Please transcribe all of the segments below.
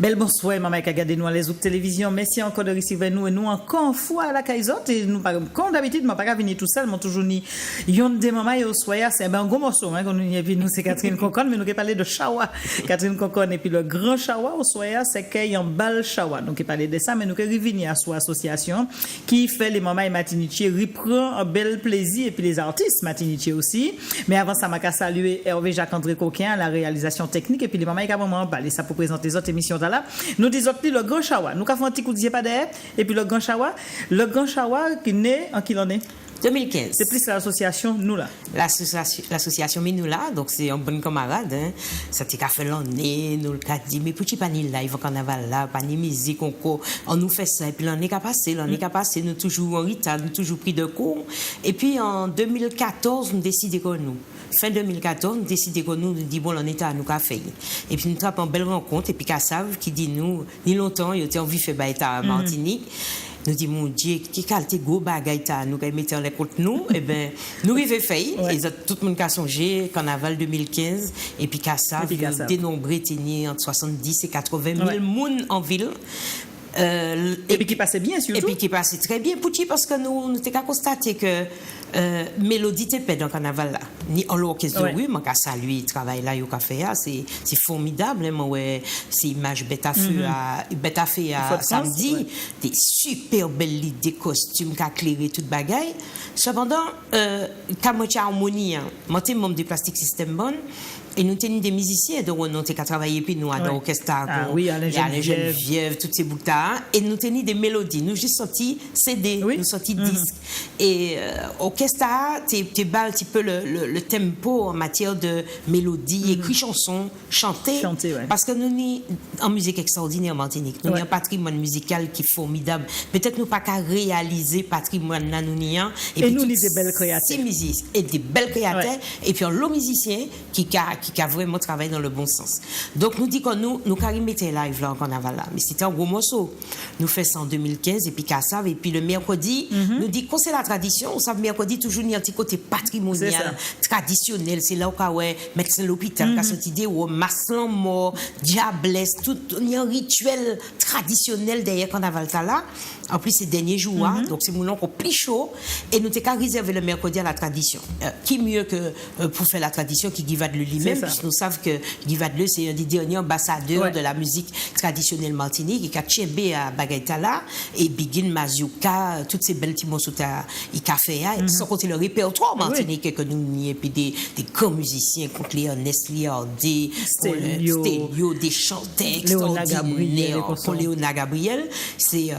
Bel bonsoir, maman qui a gardé nous à les autres télévisions. Merci encore de recevoir nous et nous encore une fois à la Kaizotte. Et nous, comme d'habitude, je ne vais pas venir tout seul, mais toujours ni yon de maman et au soir. C'est un gros morceau, hein, quand nous y est venu, c'est Catherine Concon, mais nous qui parler de Chawa. Catherine Concon et puis le grand Chawa au soir, c'est qu'il y a un bal Chawa. Donc, il parlait de ça, mais nous qui revenir à son association qui fait les mamans et Martinique, reprend un bel plaisir et puis les artistes Martinique aussi. Mais avant ça, m'a saluer Hervé Jacques-André Coquin, la réalisation technique et puis les mamans qui a vraiment parlé ça pour présenter les autres émissions là. Nous disons le grand Chawa. Nous avons un petit coup de pas derrière et puis le grand Chawa qui naît en quelle année? 2015. C'est plus l'association nous là. L'association nous là, donc c'est un bon camarade. Hein. Ça t'a fait l'année, nous le dit, mais pour pas ni live au carnaval là, pas ni musique, on nous fait ça. Et puis l'année qui a passé, nous toujours en retard, nous toujours pris de cours. Et puis en 2014, nous décidons que nous. Fin 2014, nous décidons que nous dit bon, l'année à nous qu'a fait. Et puis nous avons une belle rencontre et puis Kassav qui dit nous, ni longtemps, il était envie de faire baïta à Martinique. Nous dit mon Dieu, qui qualité gros bagaille ta nous qui mettre en les contre nous et ben nous rive fait et tout le monde qui a songé carnaval 2015 et puis Kassav dénombré tenir entre 70 et 80 000 monde en ville. Et puis qui passait bien surtout. Et puis qui passait très bien Pouchi parce que nous avons constaté que mélodie t'es pas dans le carnaval là ni en l'orchestre oui mais qu'à saluer travail là au café c'est formidable hein, ouais c'est image bête à feu à samedi des super belles lits des costumes qui a éclairé toute bagaille cependant quand moi j'ai harmonie moi t'es membre de Plastic System bonne et nous tenions des musiciens de renom qui travaillé puis nous à l'orchestre oui Alain Geneviève toutes ces boucles et nous tenions des mélodies nous juste sorti CD nous sorti disque et orchestre t'es bas un petit peu le tempo en matière de mélodie écrit chanson chanter parce que nous ni en musique extraordinaire Martinique nous avons un patrimoine musical qui est formidable peut-être nous pas qu'à réaliser patrimoine là nous ni et nous des belles créateurs et des belles créateurs et puis l'autre musicien qui a vraiment travaillé dans le bon sens. Donc nous dit que nous mettons live là en carnaval là, mais c'était un gros morceau. Nous faisons ça en 2015 et puis Kassav et puis le mercredi nous dit que c'est la tradition, on savait mercredi toujours ni un petit côté patrimonial, traditionnel, c'est là où médecin l'hôpital qui a cette idée où Maslan mort, diablesse, tout un rituel traditionnel derrière carnaval là. En plus c'est dernier jour donc c'est mon nom plus chaud et nous t'ai qu'à réserver le mercredi à la tradition. Qui mieux que pour faire la tradition qui Guy Vadleux lui-même puisque nous savons que Guy Vadleux c'est un des derniers ambassadeurs de la musique traditionnelle martinique et qui a tchébé à Bagaitala et Bigin Mazioka toutes ces belles petits morceaux il a fait sans compter le répertoire martinique que nous et puis des grands musiciens contre Ernest Liardé Stelio des chanteurs extraordinaires pour Léonard Gabriel c'est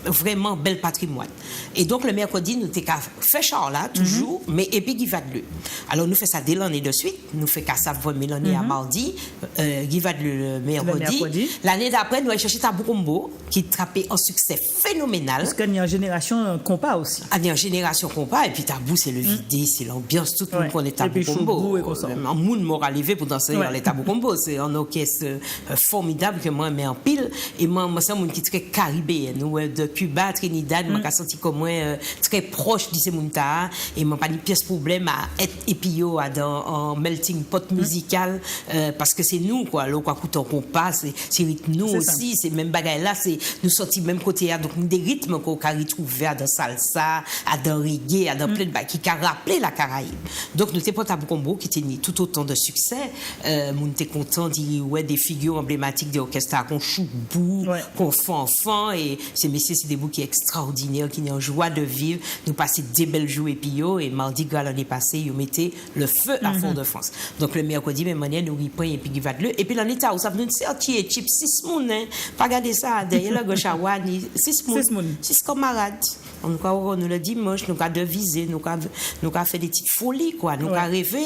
vraiment bel patrimoine et donc le mercredi nous t'ai fait char là toujours mais et puis Guy Vadleux alors nous fait ça dès l'année de suite nous fait Kassav l'année à mardi Guy Vadleux le mercredi l'année d'après nous allons chercher Tabou Combo qui trappait un succès phénoménal parce qu'il y a une génération compas aussi il y a une génération compas et puis Tabou c'est le vidé c'est l'ambiance tout le monde connaît Tabou Combo un monde mort arrivé pour danser les Tabou Combo c'est un orchestre formidable que moi mets en pile et moi c'est un monde qui est très caribéen nous de Cuba Trinidad moi qui senti comme moi très proche de ces monta et moi pas de pièce problème à être épio dans melting pot musical parce que c'est nous quoi là quoi coûte qu'on passe c'est rythme nous aussi c'est même bagaille là c'est nous sortis même côté donc des rythmes qu'on a retrouvé dans salsa dans reggae dans plein de qui a rappelé la Caraïbe donc nous t'es pas Tabou Combo qui tenait tout autant de succès nous t'es content d'y des figures emblématiques des orchestres qu'on choubou qu'on fait enfant et ces messieurs c'est des bouts qui extraordinaires qui ont en joie de vivre nous passer des belles jours et puis et mardi gras l'année passée ils mettaient le feu à Fort-de-France donc le mercredi même manière nous reprend et puis Guy Vadleux et puis l'année où ça venait de sortir chip 6 moun pas regarder ça derrière la gauche à Wani 6 moun 6 camarades on nous le dimanche nous a devisé nous a fait des petites folies quoi nous a rêvé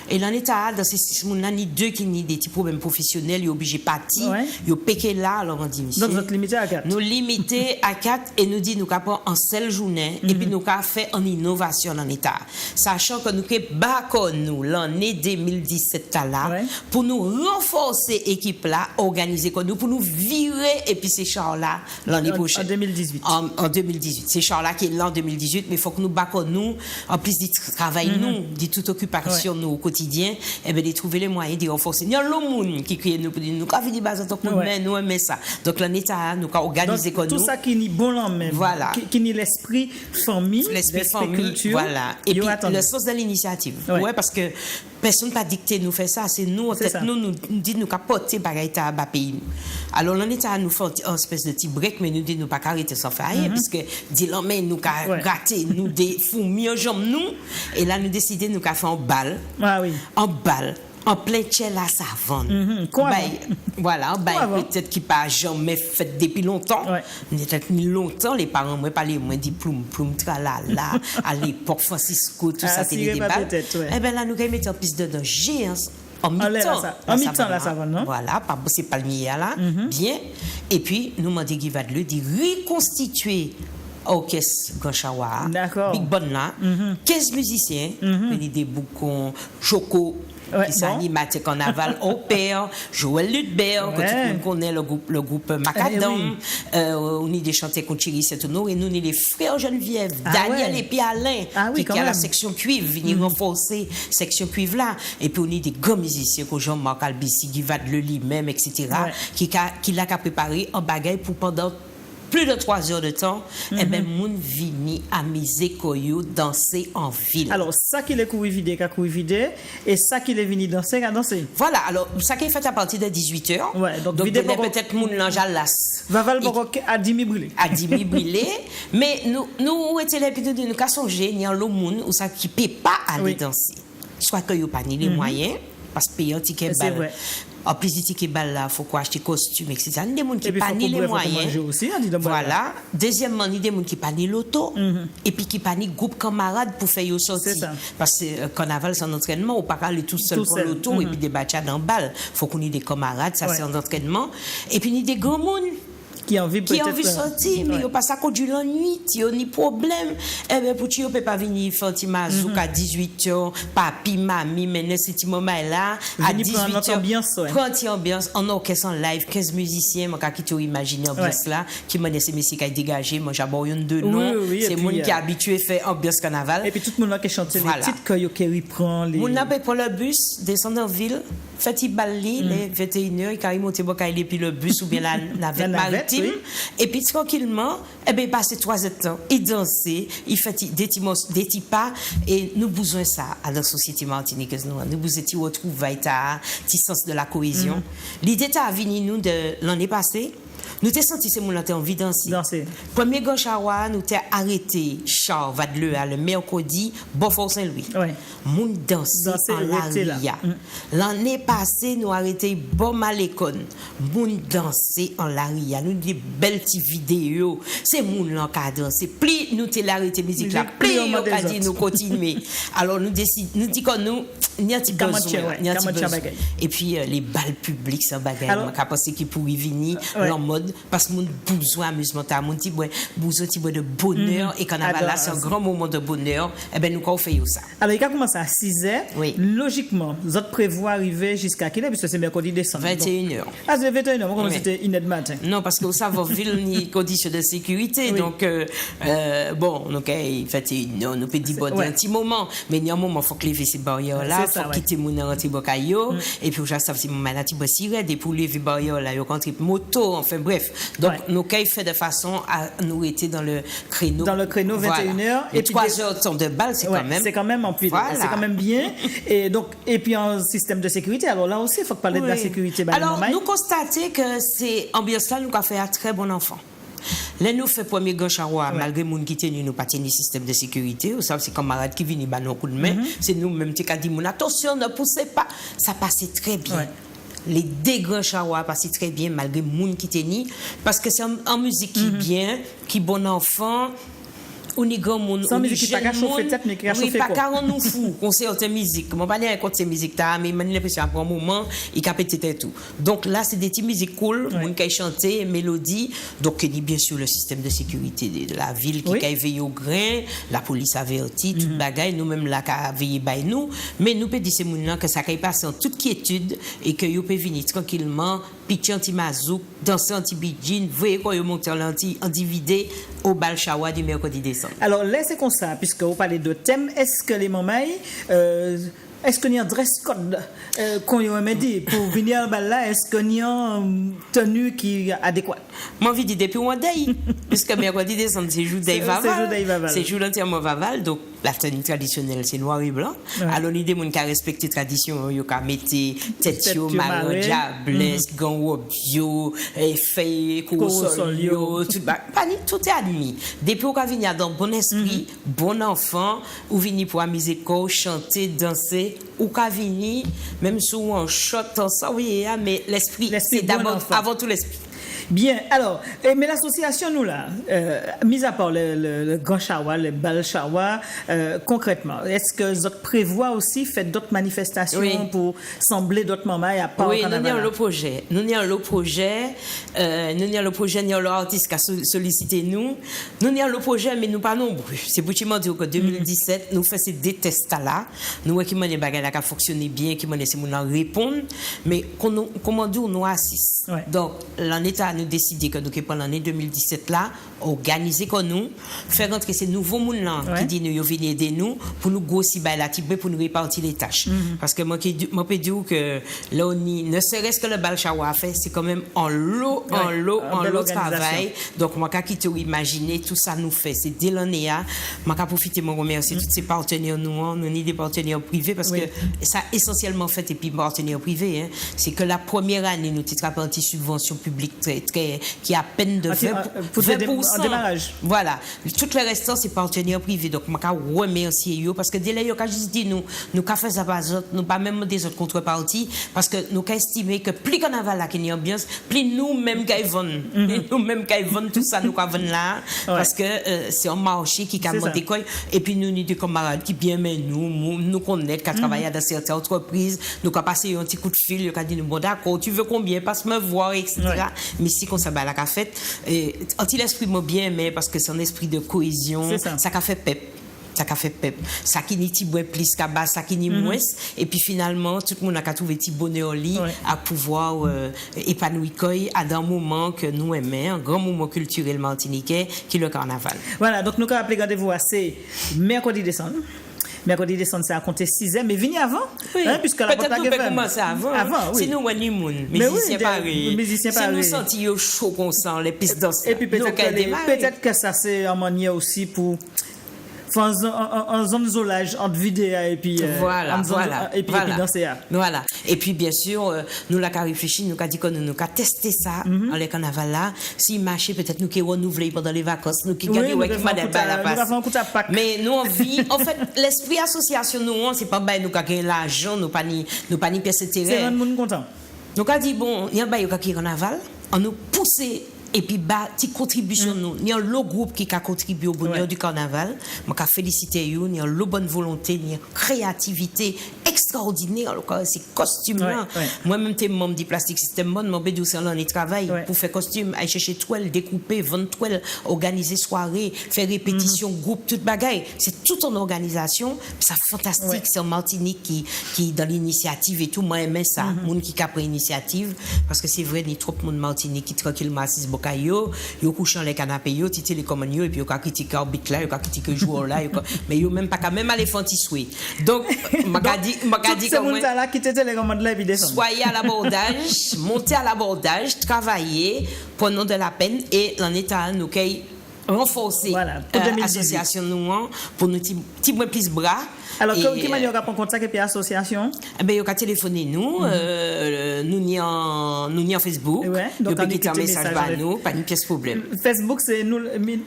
et l'année dans ces 6 moun là ni deux qui ni des petits problèmes professionnels ils obligés partir ils péqué là alors on dit donc vous limité à 4 nous limité à 4 et nous dit nous capons en seule journée et puis nous a fait en innovation en état sachant que nous que bas nous l'année 2017 cette là Ouais. pour nous renforcer l'équipe là, organiser comme nous, pour nous virer et puis ces chars là l'année prochaine. En 2018. En 2018. Ces chars là qui est là en 2018, mais il faut que nous battons nous, en plus du travail nous, de toute occupation nous au quotidien, et bien de trouver les moyens de renforcer. Il y a l'homme qui crie nous pour dire nous quand venir baser donc nous aimer ça. Donc l'État nous organiser comme nous. Tout ça qui est bon là même. Voilà. Qui est l'esprit famille, l'esprit famille, culture. voilà. Et puis attendez. le sens de l'initiative. Ouais. Ouais, parce que personne n'a dicté nous faire ça, c'est nous, peut-être nous dit nous capoter bagaille à bas pays. Alors l'État nous fait une espèce de petit break, mais nous dit nous pas arrêter sans faire rien, parce que dit l'homme nous gratter, nous des fourmis en jambes nous, et là nous décider nous faire en balle. Ah oui. En balle. En plein tchè la savane. Voilà, peut-être qui pas jamais fait depuis longtemps. Peut-être longtemps, les parents, moi, parler, moi, dit ploum, tralala, à l'époque, Francisco, tout ça, c'était des balles. Eh bien là, nous avons mis en piste de danger, en mi-temps. En mi-temps, la savane, non? Voilà, pas c'est palmier là, bien. Et puis, nous m'avons dit qu'il va de reconstituer orchestre Ganchawa, Big Bon là, 15 musiciens, des boucons, Choco, qui s'anime à Carnaval au père, Joël Ludbert, que tout le monde connaît, le groupe Macadam, on est des chanteurs qu'on Thierry Saint-Honoré, et nous, on est les frères Geneviève, Daniel et puis Alain, qui a la section cuivre, venir renforcer section cuivre là, et puis on est des grands musiciens, comme Jean-Marc Albissi, Guy Vadleli même, etc., qui l'a préparé en bagaille pour pendant plus de 3 heures de temps, et bien, moun vini amuser koyo danser en ville. Alors, ça qui est couru vidé, et ça qui est venu danser, a dansé. Voilà, alors, ça qui est fait à partir de 18h. Ouais, donc peut-être moun l'anjalas. Vaval Borok a 10 000 brûlés. A 10 000 brûlés, mais nous étions là, puis nous avons songé, il y a l'eau moun, ou ça qui ne peut pas aller danser. Soit que vous n'avez pas les moyens, parce que payer un ticket balle. En plus du ticket balle là, il faut acheter costume, etc. Il y a des gens qui n'ont pas ni les moyens. Voilà. Deuxièmement, il y a des gens qui n'ont pas ni l'auto, et puis qui n'ont pas ni groupe camarades pour faire sortir. Parce que carnaval, c'est un entraînement, on ne peut pas aller tout seul pour l'auto, et puis débattre dans balle. Il faut qu'on ait des camarades, ça c'est un entraînement. Et puis il y a des grands monde qui a envie de sortir, mais il passe à cause de la nuit, il y a des problèmes. Eh bien, pour tu ne peux pas venir faire un mazouk à 18h, papi, mamie, mais ce petit moment là, à 18h, prendre ambiance, en orchestre en live, 15 musiciens, qui t'ont imaginé ambiance là, qui m'ont laissé mes qui dégagé, moi j'ai un de nom, c'est le monde qui est habitué à faire ambiance carnaval. Et puis tout le monde qui chante les petites qui reprend les. On n'a pas pour le bus, descendre en ville, fait il balle les 21h, il monte et puis le bus ou bien la navette maritime. Et puis tranquillement, eh bien, il passe 3 heures de temps, il danse, il fait des petits pas, et nous besoin ça à la société martiniquaise. Nous besoin de retrouver un sens de la cohésion. L'idée est venue nous de l'année passée. Nous t'es senti ces gens qui ont envie de danser. Premier Ganchawa, nous t'es arrêté Charles Vadleux le mercredi, Beaufort Saint-Louis. Moun danser en la ria. L'année passée, nous arrêté Bon Malécon. Moun danser en la ria. Nous des belles petites vidéos. C'est moun là qui a dansé. Plus nous t'es arrêté musique là, plus on a dit nous continuer. Alors nous décidons, nous disons que nous n'y a pas besoin. Et puis les balles publiques, c'est un bagage. On a pensé qu'il pourrait venir en mode parce que mon besoin amusement mon petit besoin de bonheur et carnaval là c'est un grand moment de bonheur et ben nous qu'on fait ça. Alors il a commencé à 6h. Logiquement vous autres prévoir arriver jusqu'à quelle heure puisque c'est mercredi décembre. 21h. Ah c'est 21h comment c'était 1h du matin. Non parce que vous savez ville ni conditions de sécurité donc bon OK 21h nous peut dire bon un petit moment mais il y a un moment faut que lever ces barrières là faut quitter mon rentrer bocayo et puis je savais si mon malade va siret et pour lever barrière là yo rentrer moto enfin bref. Donc, nous avons fait de façon à nous être dans le créneau. Dans le créneau 21h. Et 3 heures de temps de balle, c'est quand même. C'est quand même en plus. C'est quand même bien. Et donc, et puis un système de sécurité. Alors là aussi, il faut parler de la sécurité. Alors, nous constatons que c'est ambiance là, nous avons fait un très bon enfant. Là, nous faisons premier Ganchawa, malgré les gens qui tiennent, nous pas le système de sécurité. Vous savez, c'est camarades qui viennent, nous coup de main. C'est nous-mêmes qui disons, attention, ne poussez pas. Ça passait très bien. Les dégâts Chawa passent très bien malgré les gens qui tenaient parce que c'est en musique qui est bien, qui est bon enfant. On est grand monde, sans musique qui pas chauffer tête mais qui a chauffer pas car nous fou concert de musique. Mon pas dire contre ces musiques là mais j'ai l'impression après un moment il a pété tout. Donc là c'est des petites musiques cool, moun qui chanter mélodie. Donc il y a bien sûr le système de sécurité de la ville qui a veillé au grain, la police averti, toute bagaille nous même là qui a veillé by nous, mais nous peut dire ces moun là que ça caille passer en toute quiétude et que yo peut venir tranquillement pitcher anti mazouk, danser anti bidjin, voyez quoi yo monter en dividé au bal chawa du mercredi décembre. Alors là c'est comme ça puisque vous parlez de thème, est-ce que les mamans est-ce qu'il y a un dress code qu'on y a dit pour venir là, est-ce qu'il y a une tenue qui est adéquate? Moi envie de dire depuis un day puisque mercredi décembre c'est jour d'Aïvaval. C'est jour d'entièrement Vaval donc la tenue traditionnelle c'est noir et blanc. Alors l'idée moun qui a respecté tradition yo ka mettre tête yo marron diablesse gant robe yo feuille corossol yo tout est admis. Depuis on ka venir dans bon esprit, bon enfant ou venir pour amuser corps, chanter, danser ou ka venir même sous un shot ça oui mais l'esprit c'est d'abord avant tout l'esprit. Bien, alors, mais l'association, nous là, mis à part le grand chawa, le bal chawa, concrètement, est-ce que vous prévoit aussi faire d'autres manifestations pour sembler d'autres moments à part oui, nous avons le projet. Nous avons le projet, nous avons l'artiste qui a sollicité nous. Nous avons le projet, mais nous pas nombreux. C'est pour dire que 2017, nous faisons des tests là. Nous voyons qui des bagages qui a fonctionné bien, qui des répondre, mais comment dire, nous assistons. Donc, l'année nous décidé que nous pendant l'année 2017 là organiser comme nous faire rentrer ces nouveaux monde là qui dit nous venir aider nous pour nous grossir la type pour nous répartir les tâches parce que moi peut dire que là on ne serait-ce que le bal chawa fait c'est quand même en lot travail donc moi quand tu imaginer tout ça nous fait c'est dès l'année là moi quand profiter moi remercier tous ces partenaires nous ni des partenaires privés parce que ça essentiellement fait et puis partenaires privés c'est que la première année nous titre partie subvention publique très qui a à peine de 20%. En démarrage. Voilà. Tout le restant, c'est partenaires privés. Donc, je remercie eux parce que dès là, quand je dis nous faisons ça pas autres, nous pas même des autres contreparties parce que nous estimons que plus qu'on a là qu'il y a ambiance, plus nous-mêmes qui vendons. Nous-mêmes qui vendons tout ça, nous vendons là parce que c'est un marché qui a monté quoi. Et puis, nous, des camarades qui bien mais nous connaissent, qui travaillent dans certaines entreprises, nous avons passé un petit coup de fil, nous avons dit, bon, d'accord, tu veux combien, passe me voir, etc. Mais si qu'on s'abat la fête, anti-l'esprit m'a bien aimé parce que c'est un esprit de cohésion, ça a fait pep. Ça qui n'y moins plus qu'à bas, ça qui n'y moins. Et puis finalement, tout le monde a trouvé petit bonheur à pouvoir épanouir à un moment que nous aimons, un grand moment culturel martiniquais qui est le carnaval. Voilà, donc nous avons appelé rendez-vous assez mercredi décembre. Mercredi décembre, c'est à compter 6h, mais venez avant. Puisque la peut-être nous pouvons commencer avant. Si nous, on est musiciens pareils. Si nous sentons chaud qu'on sent les pistes danser. Et puis peut-être que ça, c'est un manière aussi pour en zone isolage entre vidéo et puis danser. Voilà. Et puis bien sûr nous l'a réfléchi, nous a dit que nous a testé ça en les carnaval là, si marché peut-être nous qui renouveler pendant les vacances, nous qui gagner qui m'a la passe. Mais nous on vit en fait l'esprit association nous c'est pas nous qui gagner l'argent, nous pas ni pièce intérêt. C'est un monde content. Nous a dit bon, il y a ba qui carnaval, on nous pousser et puis petite contribution nous il y a le groupe qui a contribué au bonheur du carnaval moi ka féliciter you il y a le bonne volonté il y a créativité extraordinaire ces costumes là moi même t'es membre du plastique système bon mon bédou c'est là on travaille pour faire costume aller chercher toile découper vendre toile organiser soirée faire répétition groupe toute bagaille c'est tout en organisation ça fantastique c'est en Martinique qui dans l'initiative et tout moi aimais ça monde qui a pris initiative parce que c'est vrai ni trop monde Martinique qui tranquillement assis yo couchant les canapés yo titi les commandes et puis yo ka critiquer arbitre là yo ka critiquer joueur là mais yo même pas quand même aller fanti souhait donc m'a dit comme ça là qui tete les commandes là évidemment soyez à l'abordage montez à l'abordage travaillez prenons de la peine et en état nous renforcer l'association nous pour nous petit moins plus bras Alors, qui manière on prend contact et puis association? Eh ben, vous pouvez téléphoner nous, nous ni en Facebook. Ouais, Donc, donc, vous pouvez un message à nous, pas de pièce problème. Facebook, c'est nous,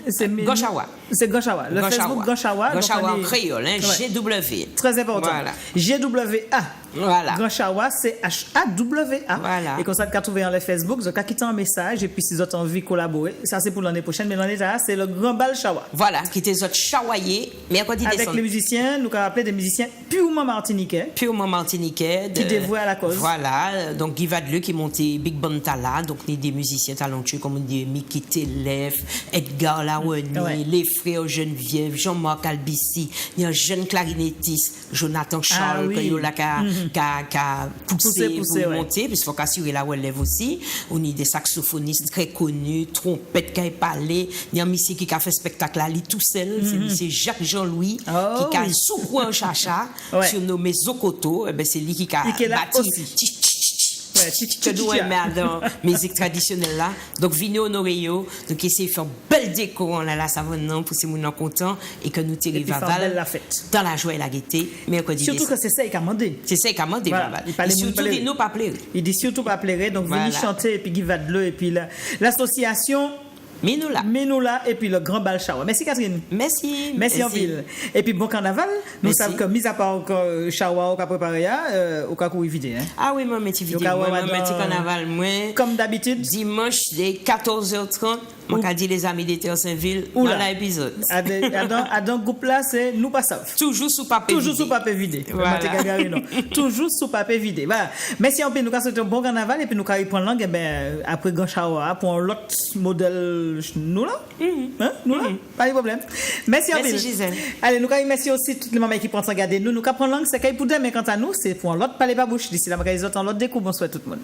c'est Gauchawa. C'est Gauchawa. Le Facebook Gauchawa. Gauchawa en créole, hein, Ouais. GW. Très important. Voilà. GWA. Voilà. Gauchawa, c'est HAWA. Voilà. Et comme ça, quand tu trouves en le Facebook, vous avez quitté un message et puis si vous avez envie de collaborer, ça c'est pour l'année prochaine, mais l'année là, c'est le Grand Bal Chawa. Voilà, qui était autres chawaillés, mercredi Avec décembre. les musiciens, nous avons appelé des musiciens purement martiniquais. Purement martiniquais. Qui dévoués à la cause. Voilà, donc Guy Vadleux qui montait Big Band Tala, donc ni des musiciens talentueux comme dit Mickey Telef, Edgar Lawani, Ouais. les frères Geneviève, Jean-Marc Albissi, il y a un jeune clarinettiste, Jonathan Charles, oui. que yo là qu'a poussé Poussé, pour ouais. monter, puis il faut qu'assurer la relève aussi. On a des saxophonistes très connus, trompette qui a parlé, il y a un monsieur qui a fait spectacle là, lui tout seul, c'est monsieur Jacques Jean-Louis, Oh, qui a oui. soucoué un chacha, Ouais. surnommé Zokoto, eh ben c'est lui qui a Et qui est là bâti aussi. Ouais, que nous aimons dans la musique traditionnelle là. Donc, venez honorer yo. Donc, essayez de faire belle déco en la savonne pour ces gens contents et que nous Et puis faire Vaval belle la fête. dans la joie et la gaieté. Mercredi Surtout que c'est ça qu'il a demandé. c'est ça qu'on demande Voilà. Vaval. Il parlait Et surtout, de nous pas pleurer. Il dit surtout pas pleurer, donc venez Voilà. chanter et puis Guy Vadleux et puis l'association Mais nous là. Menoula et puis le Grand Bal Chawa. Merci Catherine. Merci. Merci en pile. Et puis bon carnaval. Nous Merci. savons que, mis à part encore Chawa, on a préparé, au cas où éviter. Hein. Ah oui, moi, mes petits vidéos. Moi, mes petits carnaval, moi. Comme d'habitude. Dimanche, dès 14h30, on a dit les amis d'été en Saint-Ville dans Oula. l'épisode. À dans groupe là, c'est nous pas savent. Toujours sous papier. Toujours sous papier vidé. Voilà. Toujours sous papier vidé. Voilà. Merci en pile. Nous avons souhaité un bon carnaval et puis nous avons prendre langue. Et ben, après Grand Chawa, pour l'autre modèle, nous là. Hein? Nous là. Pas de problème. Merci en pile. Merci Gisèle. Allez, nous avons merci aussi toutes les mamans qui prennent regarder nous. Nous avons prendre langue, c'est qu'il pour demain. Quant à nous, c'est pour l'autre parler pas bouche. D'ici là, nous avons l'autre découvre. Bonsoir tout le monde.